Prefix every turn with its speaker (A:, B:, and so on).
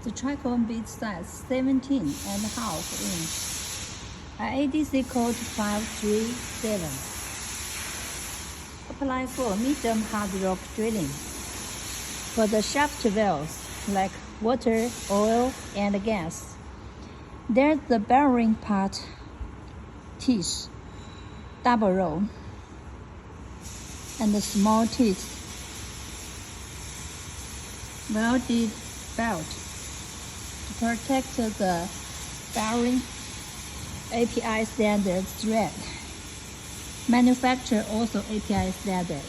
A: The tricone bit size 17.5 inch. iadc code 537. Apply for medium hard rock drilling. For the shaft valves like water, oil, and gas, there's the bearing part teeth, double row, and the small teeth, welded belt to protect the bearing. API standard thread. Manufacturer also API standard.